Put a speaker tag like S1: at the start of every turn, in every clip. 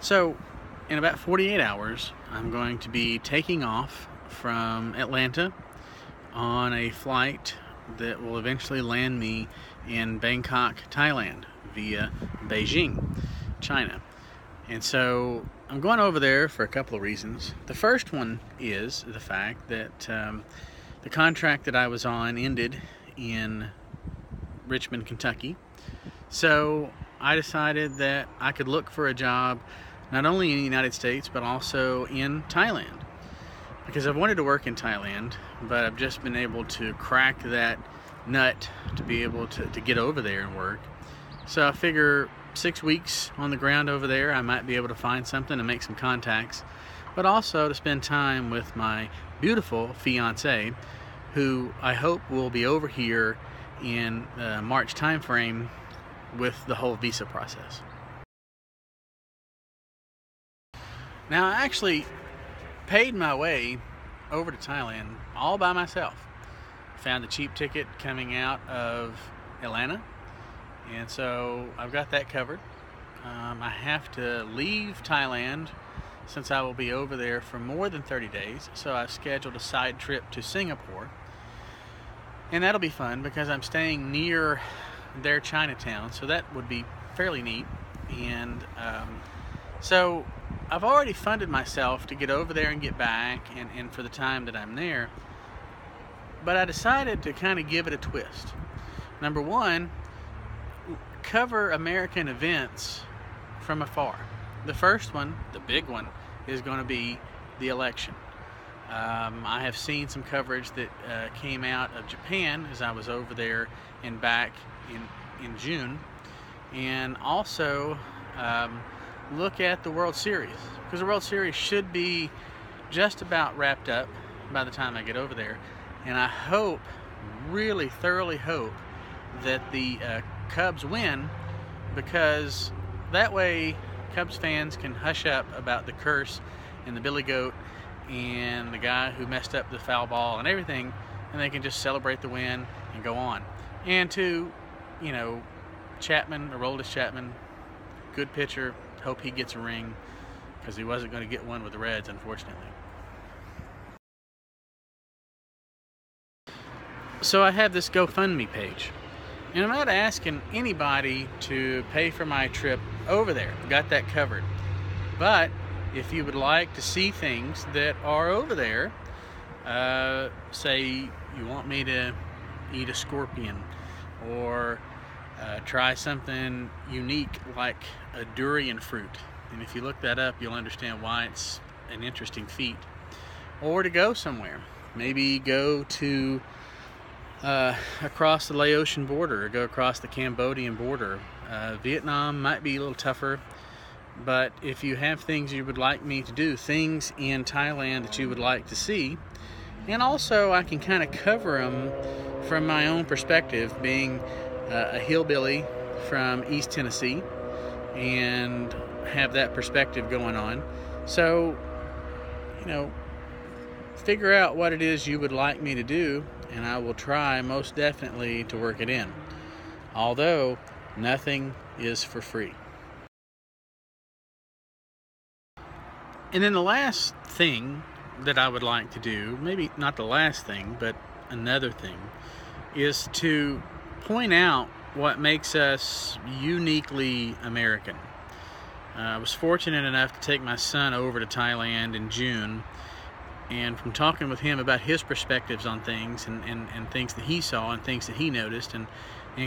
S1: So, in about 48 hours, I'm going to be taking off from Atlanta on a flight that will eventually land me in Bangkok, Thailand, via Beijing, China. And so I'm going over there for a couple of reasons. The first one is the fact that the contract that I was on ended in Richmond, Kentucky. So I decided that I could look for a job not only in the United States but also in Thailand, because I've wanted to work in Thailand, but I've just been able to crack that nut to be able to get over there and work. So I figure 6 weeks on the ground over there, I might be able to find something and make some contacts, but also to spend time with my beautiful fiance, who I hope will be over here in March time frame with the whole visa process. Now, I actually paid my way over to Thailand all by myself. Found a cheap ticket coming out of Atlanta, and so I've got that covered. I have to leave Thailand since I will be over there for more than 30 days, so I've scheduled a side trip to Singapore, and that'll be fun because I'm staying near their Chinatown, so that would be fairly neat. And so I've already funded myself to get over there and get back, and for the time that I'm there, but I decided to kind of give it a twist. Number one, cover American events from afar. The first one, the big one, is going to be the election. I have seen some coverage that came out of Japan as I was over there and back in June, and also look at the World Series, because the World Series should be just about wrapped up by the time I get over there, and I hope, really thoroughly hope, that the Cubs win, because that way Cubs fans can hush up about the curse and the Billy Goat and the guy who messed up the foul ball and everything, and they can just celebrate the win and go on. And to, Chapman, Aroldis Chapman, good pitcher, hope he gets a ring, because he wasn't going to get one with the Reds, unfortunately. So I have this GoFundMe page, and I'm not asking anybody to pay for my trip over there. Got that covered. But if you would like to see things that are over there, say you want me to eat a scorpion, or try something unique like a durian fruit, and if you look that up, you'll understand why it's an interesting feat. Or to go somewhere, maybe go to across the Laotian border, or go across the Cambodian border. Vietnam might be a little tougher, but if you have things you would like me to do, things in Thailand that you would like to see, and also I can kind of cover them from my own perspective, being a hillbilly from East Tennessee, and have that perspective going on. So, figure out what it is you would like me to do, and I will try most definitely to work it in. Although, nothing is for free. And then the last thing that I would like to do, maybe not the last thing, but another thing, is to point out what makes us uniquely American. I was fortunate enough to take my son over to Thailand in June, and from talking with him about his perspectives on things and things that he saw and things that he noticed, and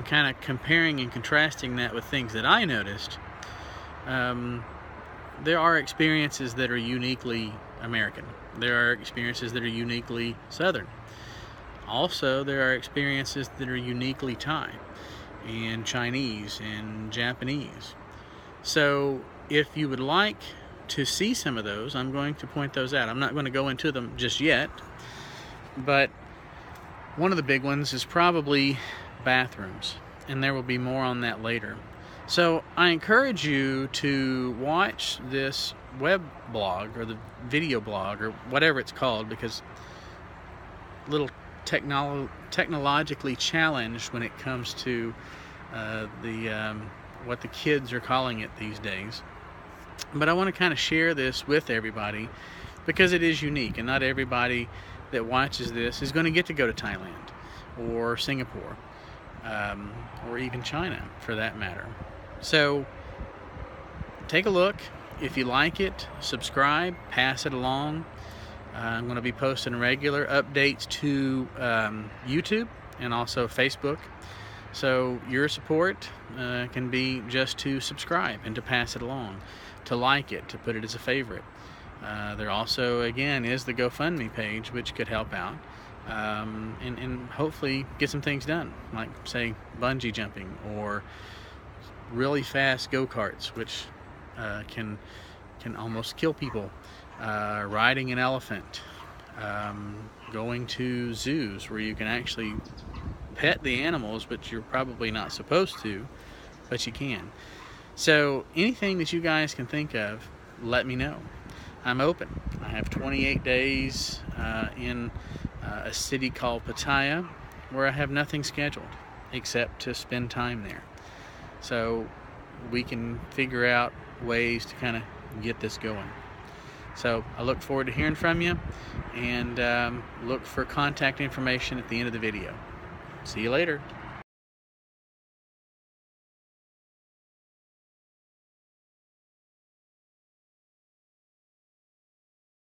S1: kind of comparing and contrasting that with things that I noticed, there are experiences that are uniquely American. There are experiences that are uniquely Southern. Also, there are experiences that are uniquely Thai and Chinese and Japanese. So if you would like to see some of those, I'm going to point those out. I'm not going to go into them just yet, but one of the big ones is probably bathrooms, and there will be more on that later. So I encourage you to watch this web blog, or the video blog, or whatever it's called, because a little technologically challenged when it comes to what the kids are calling it these days. But I want to kind of share this with everybody because it is unique, and not everybody that watches this is going to get to go to Thailand or Singapore, or even China for that matter. So take a look. If you like it, subscribe, pass it along. I'm going to be posting regular updates to YouTube and also Facebook. So your support can be just to subscribe and to pass it along, to like it, to put it as a favorite. There also, again, is the GoFundMe page, which could help out and hopefully get some things done, like, say, bungee jumping or really fast go-karts, which can almost kill people, riding an elephant, going to zoos where you can actually pet the animals, but you're probably not supposed to, but you can. So anything that you guys can think of, let me know. I'm open. I have 28 days in a city called Pattaya where I have nothing scheduled except to spend time there. So we can figure out ways to kind of get this going. So I look forward to hearing from you, and look for contact information at the end of the video. See you later.